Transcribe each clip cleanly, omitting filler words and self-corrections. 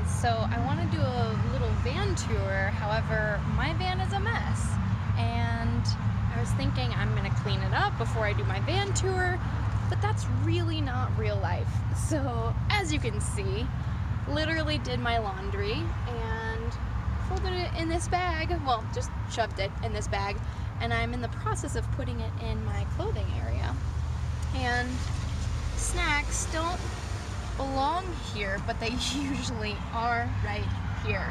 So I want to do a little van tour. However, my van is a mess, and I was thinking I'm gonna clean it up before I do my van tour, but that's really not real life. So as you can see, literally did my laundry and folded it in this bag. Well, just shoved it in this bag, and I'm in the process of putting it in my clothing area. And snacks don't belong here, but they usually are right here.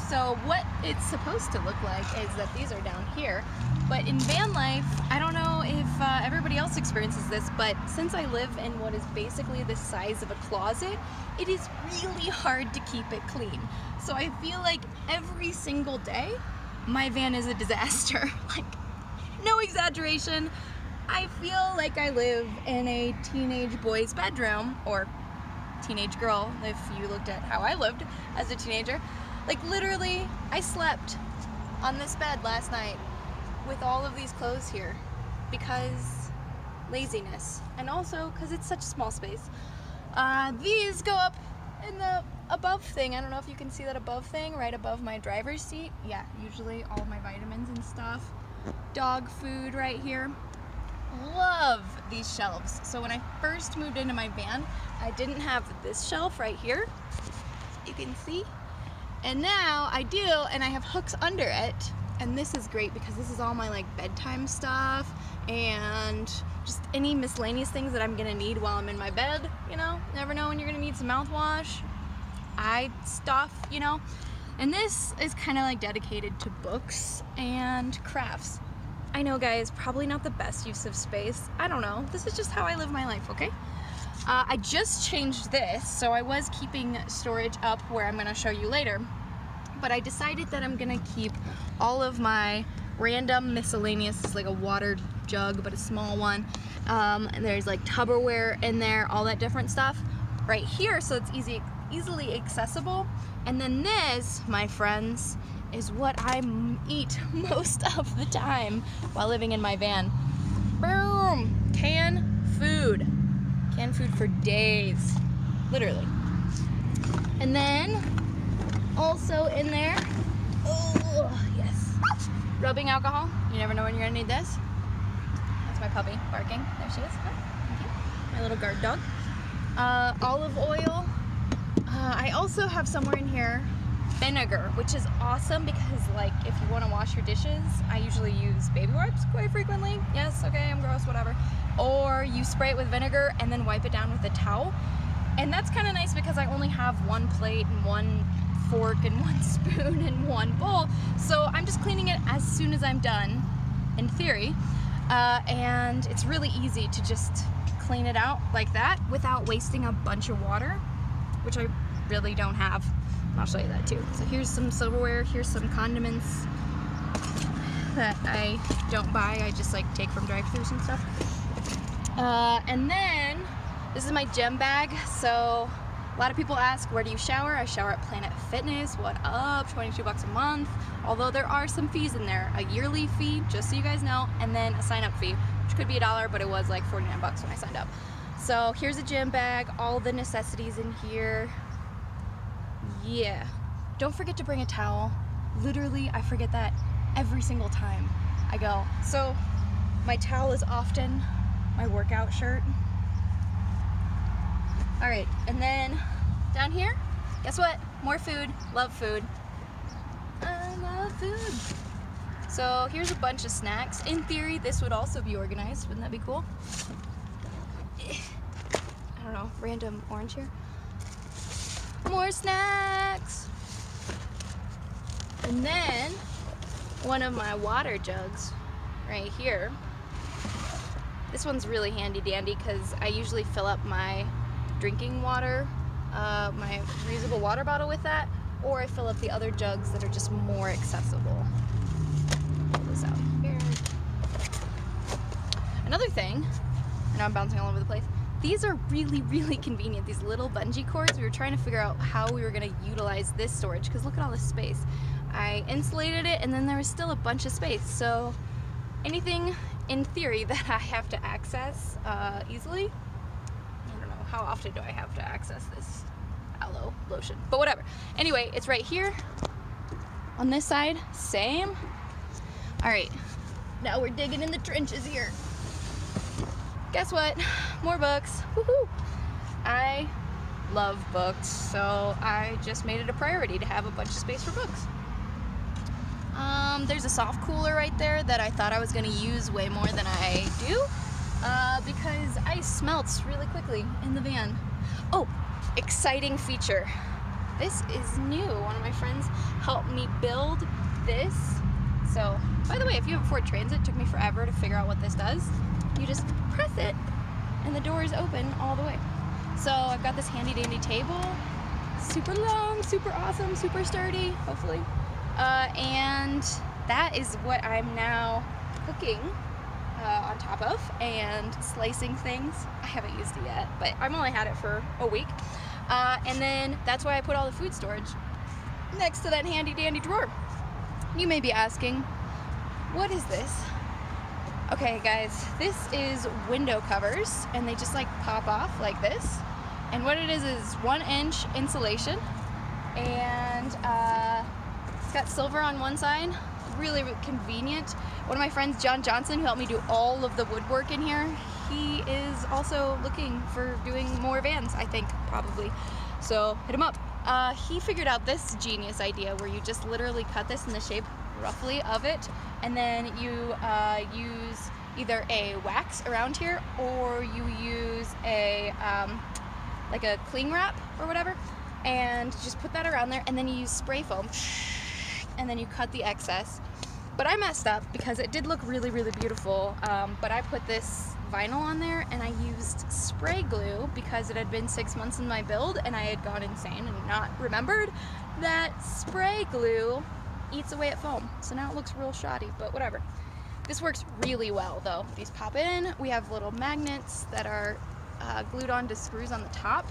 So what it's supposed to look like is that these are down here, but in van life, I don't know if everybody else experiences this, but since I live in what is basically the size of a closet, it is really hard to keep it clean. So I feel like every single day, my van is a disaster. Like, no exaggeration. I feel like I live in a teenage boy's bedroom, or teenage girl, if you looked at how I lived as a teenager. Like, literally, I slept on this bed last night with all of these clothes here because laziness, and also because it's such a small space. These go up in the above thing. I don't know if you can see that above thing right above my driver's seat. Yeah, usually all of my vitamins and stuff. Dog food right here. Love these shelves. So when I first moved into my van, I didn't have this shelf right here, you can see, and now I do, and I have hooks under it, and this is great because this is all my like bedtime stuff and just any miscellaneous things that I'm gonna need while I'm in my bed. You know, never know when you're gonna need some mouthwash, eye stuff, you know. And this is kind of like dedicated to books and crafts. I know, guys, probably not the best use of space. I don't know. This is just how I live my life, okay? I just changed this, so I was keeping storage up where I'm gonna show you later, but I decided that I'm gonna keep all of my random miscellaneous, it's like a water jug, but a small one. And there's like Tupperware in there, all that different stuff right here, so it's easily accessible. And then this, my friends, is what I eat most of the time while living in my van. Boom! Canned food for days, literally. And then also in there, oh yes, rubbing alcohol. You never know when you're gonna need this. That's my puppy barking. There she is. Oh, thank you. My little guard dog. Olive oil. I also have somewhere in here vinegar, which is awesome because, like, if you want to wash your dishes, I usually use baby wipes quite frequently. Yes, okay, I'm gross, whatever. Or you spray it with vinegar and then wipe it down with a towel. And that's kind of nice because I only have one plate and one fork and one spoon and one bowl. So I'm just cleaning it as soon as I'm done, in theory. And it's really easy to just clean it out like that without wasting a bunch of water, which I really don't have. I'll show you that too. So here's some silverware, here's some condiments that I don't buy, I just like take from drive-thrus and stuff. And then this is my gym bag. So a lot of people ask, where do you shower? I shower at Planet Fitness. What up? 22 bucks a month. Although there are some fees in there, a yearly fee, just so you guys know, and then a sign-up fee, which could be $1, but it was like 49 bucks when I signed up. So here's a gym bag, all the necessities in here. Yeah, don't forget to bring a towel. Literally, I forget that every single time I go. So my towel is often my workout shirt. All right, and then down here, guess what? More food. Love food. I love food. So here's a bunch of snacks. In theory, this would also be organized. Wouldn't that be cool? I don't know, random orange here. More snacks. And then one of my water jugs right here. This one's really handy dandy because I usually fill up my drinking water, my reusable water bottle with that, or I fill up the other jugs that are just more accessible. Pull this out here. Another thing, I know I'm bouncing all over the place, these are really, really convenient, these little bungee cords. We were trying to figure out how we were going to utilize this storage because look at all this space. I insulated it and then there was still a bunch of space. So anything in theory that I have to access easily, I don't know, how often do I have to access this aloe lotion, but whatever. Anyway, it's right here. On this side, same. All right, now we're digging in the trenches here. Guess what? More books. Woohoo! I love books, so I just made it a priority to have a bunch of space for books. There's a soft cooler right there that I thought I was going to use way more than I do because ice melts really quickly in the van. Oh, exciting feature. This is new. One of my friends helped me build this. So, by the way, if you have a Ford Transit, it took me forever to figure out what this does. You just press it and the doors open all the way. So I've got this handy dandy table, super long, super awesome, super sturdy, hopefully. And that is what I'm now cooking on top of and slicing things. I haven't used it yet, but I've only had it for a week. And then that's why I put all the food storage next to that handy dandy drawer. You may be asking, what is this? Okay guys, this is window covers and they just like pop off like this. And what it is 1-inch insulation and it's got silver on one side, really convenient. One of my friends, John Johnson, who helped me do all of the woodwork in here, he is also looking for doing more vans, I think, probably. So hit him up. He figured out this genius idea where you just literally cut this in the shape roughly of it, and then you use either a wax around here or you use a like a cling wrap or whatever, and just put that around there, and then you use spray foam and then you cut the excess. But I messed up because it did look really, really beautiful, but I put this vinyl on there and I used spray glue because it had been 6 months in my build and I had gone insane and not remembered that spray glue eats away at foam. So now it looks real shoddy, but whatever. This works really well though. These pop in. We have little magnets that are glued onto screws on the top,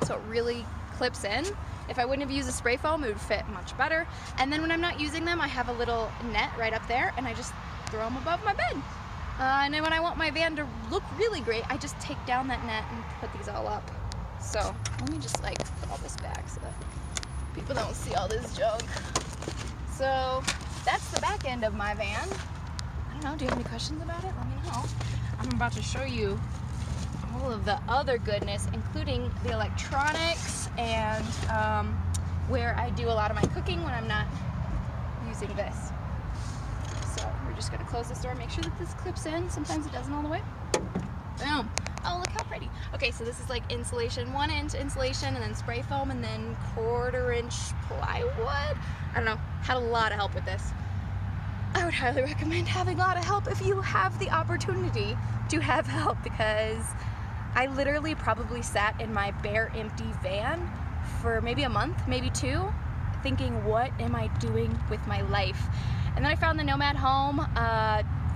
so it really clips in. If I wouldn't have used a spray foam, it would fit much better. And then when I'm not using them, I have a little net right up there and I just throw them above my bed. And then when I want my van to look really great, I just take down that net and put these all up. So let me just like put all this back so that people don't see all this junk. So that's the back end of my van. I don't know, do you have any questions about it? Let me know. I'm about to show you all of the other goodness, including the electronics and where I do a lot of my cooking when I'm not using this. So we're just gonna close this door, make sure that this clips in. Sometimes it doesn't all the way. Boom. Oh, look how pretty. Okay, so this is like insulation, 1-inch insulation, and then spray foam, and then 1/4-inch plywood. I don't know, had a lot of help with this. I would highly recommend having a lot of help if you have the opportunity to have help, because I literally probably sat in my bare empty van for maybe a month, maybe 2, thinking, what am I doing with my life? And then I found the Nomad Home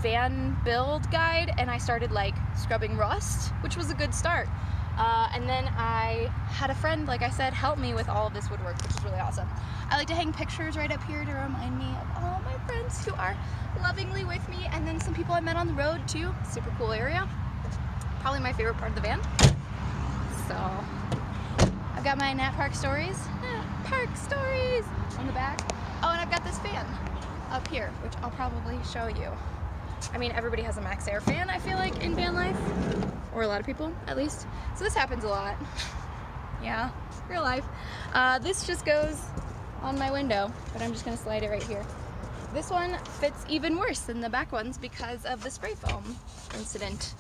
van build guide and I started like scrubbing rust, which was a good start. And then I had a friend, like I said, help me with all of this woodwork, which is really awesome. I like to hang pictures right up here to remind me of all my friends who are lovingly with me, and then some people I met on the road too. Super cool area. Probably my favorite part of the van. So I've got my Nat Park stories on the back. Oh, and I've got this fan up here, which I'll probably show you. I mean, everybody has a Max Air fan, I feel like, in van life, or a lot of people at least. So this happens a lot. Yeah, real life. This just goes on my window, but I'm just gonna slide it right here. This one fits even worse than the back ones because of the spray foam incident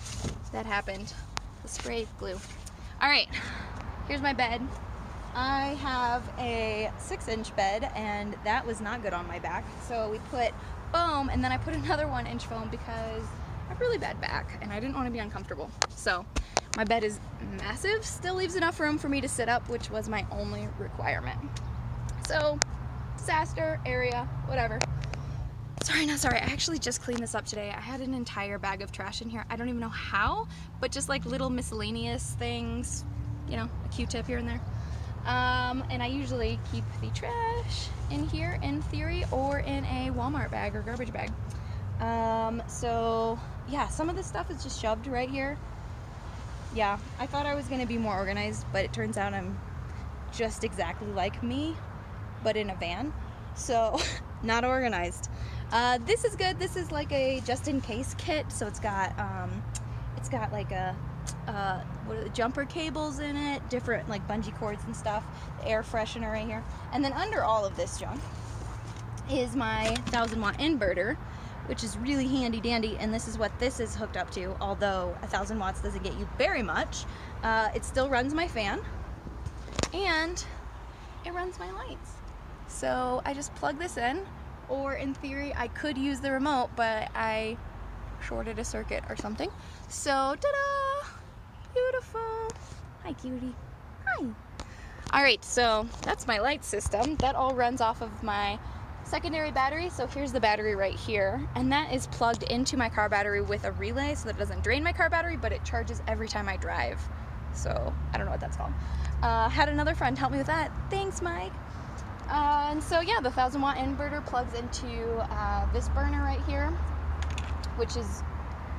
that happened. The spray glue. All right, here's my bed. I have a 6-inch bed and that was not good on my back. So we put foam, and then I put another 1-inch foam because I have really bad back and I didn't want to be uncomfortable. So my bed is massive, still leaves enough room for me to sit up, which was my only requirement. So disaster area, whatever. Sorry, not sorry. I actually just cleaned this up today. I had an entire bag of trash in here. I don't even know how, but just like little miscellaneous things, you know, a Q-tip here and there. And I usually keep the trash in here in theory, or in a Walmart bag or garbage bag. So yeah, some of this stuff is just shoved right here. Yeah, I thought I was gonna be more organized, but it turns out I'm just exactly like me, but in a van. So not organized. This is good. This is like a just in case kit. So it's got like what are the jumper cables in it, different like bungee cords and stuff, the air freshener right here. And then under all of this junk is my 1000-watt inverter, which is really handy dandy, and this is what this is hooked up to. Although 1000 watts doesn't get you very much, it still runs my fan and it runs my lights. So I just plug this in, or in theory I could use the remote, but I shorted a circuit or something. So ta-da! Beautiful. Hi, cutie. Hi. All right, so that's my light system. That all runs off of my secondary battery. So here's the battery right here, and that is plugged into my car battery with a relay so that it doesn't drain my car battery, but it charges every time I drive. So I don't know what that's called. Had another friend help me with that. Thanks, Mike. And so yeah, the 1000-watt inverter plugs into this burner right here, which is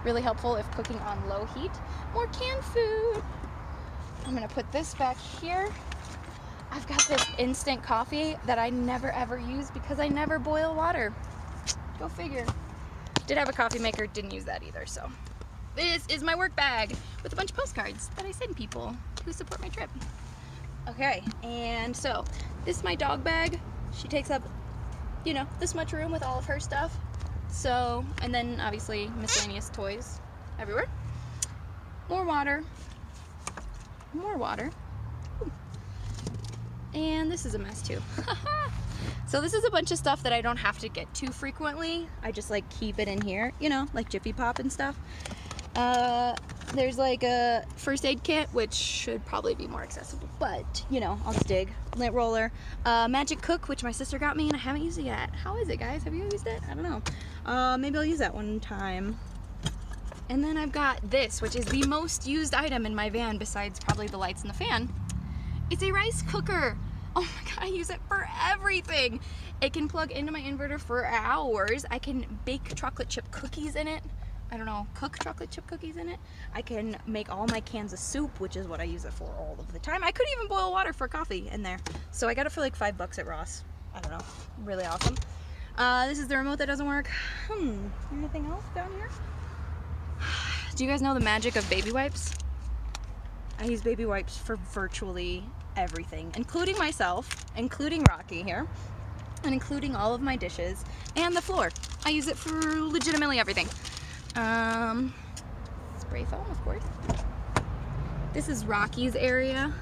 really helpful if cooking on low heat. More canned food. I'm gonna put this back here. I've got this instant coffee that I never ever use because I never boil water. Go figure. Did have a coffee maker, didn't use that either. So this is my work bag with a bunch of postcards that I send people who support my trip. Okay, and so this is my dog bag. She takes up, you know, this much room with all of her stuff. So, and then obviously miscellaneous toys everywhere. More water. More water. Ooh. And this is a mess too. So this is a bunch of stuff that I don't have to get to frequently. I just like keep it in here, you know, like Jiffy Pop and stuff. There's like a first aid kit, which should probably be more accessible, but you know, I'll just dig. Lint roller, magic cook, which my sister got me and I haven't used it yet. How is it, guys? Have you used it? I don't know. Maybe I'll use that one time. And then I've got this, which is the most used item in my van besides probably the lights and the fan. It's a rice cooker. Oh my god, I use it for everything. It can plug into my inverter for hours. I can bake chocolate chip cookies in it. I don't know, cook chocolate chip cookies in it. I can make all my cans of soup, which is what I use it for all of the time. I could even boil water for coffee in there. So I got it for like $5 at Ross. I don't know, really awesome. This is the remote that doesn't work. Anything else down here? Do you guys know the magic of baby wipes? I use baby wipes for virtually everything, including myself, including Rocky here, and including all of my dishes and the floor. I use it for legitimately everything. Spray foam, of course. This is Rocky's area,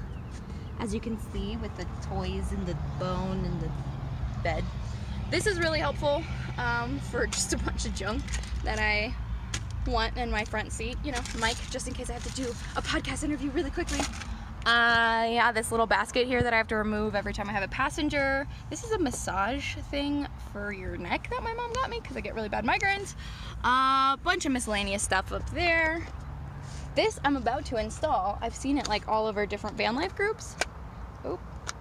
as you can see, with the toys and the bone and the bed. This is really helpful for just a bunch of junk that I want in my front seat. You know, Mike, just in case I have to do a podcast interview really quickly. Yeah, this little basket here that I have to remove every time I have a passenger. This is a massage thing for your neck that my mom got me because I get really bad migraines. Bunch of miscellaneous stuff up there. This I'm about to install. I've seen it like all over different van life groups. Oh,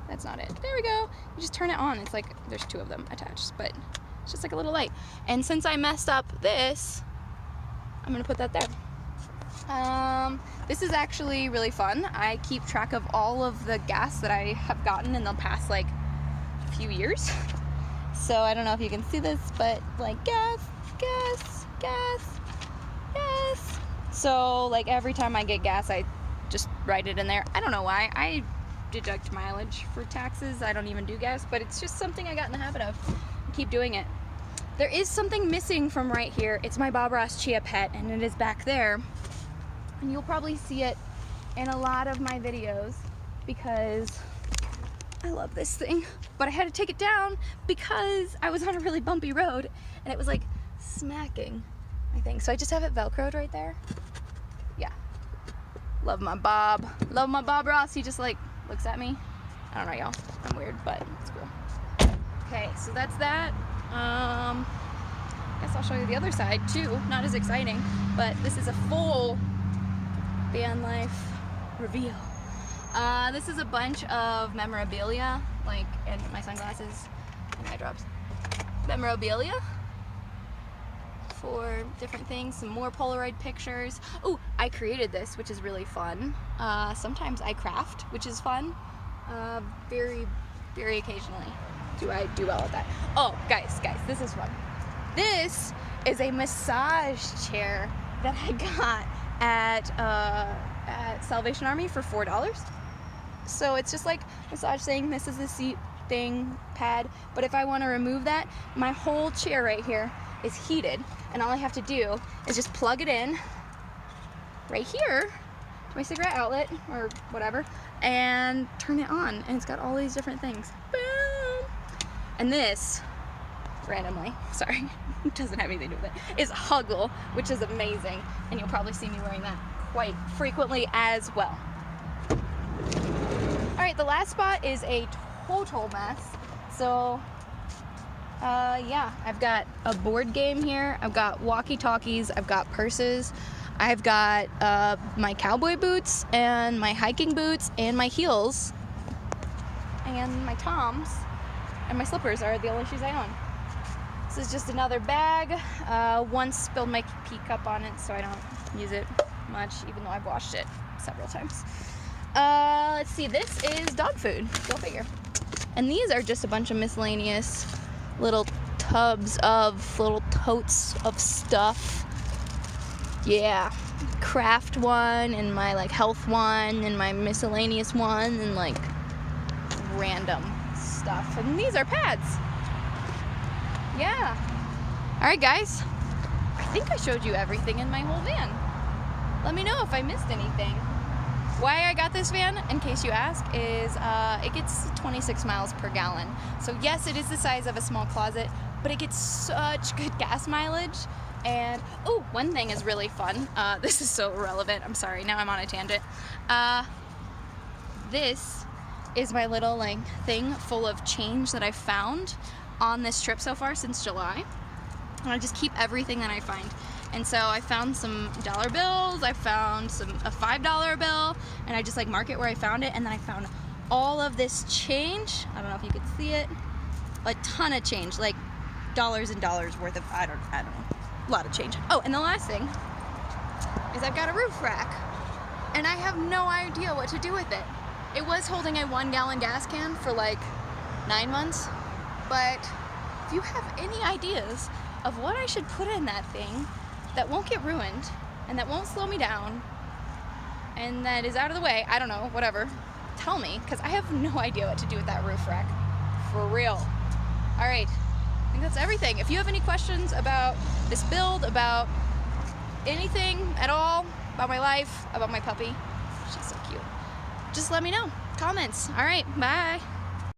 that's not it. There we go. You just turn it on. It's like there's two of them attached, but it's just like a little light. And since I messed up this, I'm gonna put that there. This is actually really fun. I keep track of all of the gas that I have gotten in the past like few years. So I don't know if you can see this, but like gas. So like every time I get gas, I just write it in there. I don't know why. I deduct mileage for taxes. I don't even do gas, but it's just something I got in the habit of. I keep doing it. There is something missing from right here. It's my Bob Ross Chia Pet, and it is back there. And you'll probably see it in a lot of my videos because I love this thing. But I had to take it down because I was on a really bumpy road and it was like smacking, I think. So I just have it Velcroed right there. Yeah. Love my Bob. Love my Bob Ross. He just like looks at me. I don't know, y'all. I'm weird, but it's cool. Okay, so that's that. Guess I'll show you the other side too. Not as exciting, but this is a full van life reveal. This is a bunch of memorabilia, like, and my sunglasses and eye drops. Memorabilia for different things, some more Polaroid pictures. Oh, I created this, which is really fun. Sometimes I craft, which is fun. Very, very occasionally do I do well at that. Oh, guys, this is fun. This is a massage chair that I got at Salvation Army for $4. So it's just like massage thing. This is the seat thing, pad. But if I want to remove that, my whole chair right here is heated, and all I have to do is just plug it in right here to my cigarette outlet or whatever, and turn it on, and it's got all these different things. Boom! And this, randomly, sorry, it doesn't have anything to do with it, is Huggle, which is amazing, and you'll probably see me wearing that quite frequently as well. Alright, the last spot is a total mess. So, yeah, I've got a board game here, I've got walkie-talkies, I've got purses, I've got my cowboy boots, and my hiking boots, and my heels, and my Toms, and my slippers are the only shoes I own. This is just another bag. Once spilled my pee cup on it, so I don't use it much, even though I've washed it several times. Let's see, this is dog food, go figure. And these are just a bunch of miscellaneous little tubs of little totes of stuff. Yeah, craft one, and my like health one, and my miscellaneous one, and like random stuff. And these are pads. Yeah. Alright guys, I think I showed you everything in my whole van. Let me know if I missed anything. Why I got this van, in case you ask, is it gets 26 miles per gallon. So yes, it is the size of a small closet, but it gets such good gas mileage. And, oh, one thing is really fun. This is so irrelevant. I'm sorry, now I'm on a tangent. This is my little like thing full of change that I found on this trip so far since July. And I just keep everything that I find. And so I found some dollar bills, I found a $5 bill, and I just like mark it where I found it, and then I found all of this change. I don't know if you could see it. A ton of change, like dollars and dollars worth of, I don't know, a lot of change. Oh, and the last thing is I've got a roof rack, and I have no idea what to do with it. It was holding a 1-gallon gas can for like 9 months, but if you have any ideas of what I should put in that thing that won't get ruined, and that won't slow me down, and that is out of the way, I don't know, whatever, tell me, because I have no idea what to do with that roof rack. For real. Alright, I think that's everything. If you have any questions about this build, about anything at all, about my life, about my puppy, she's so cute, just let me know. Comments. Alright, bye.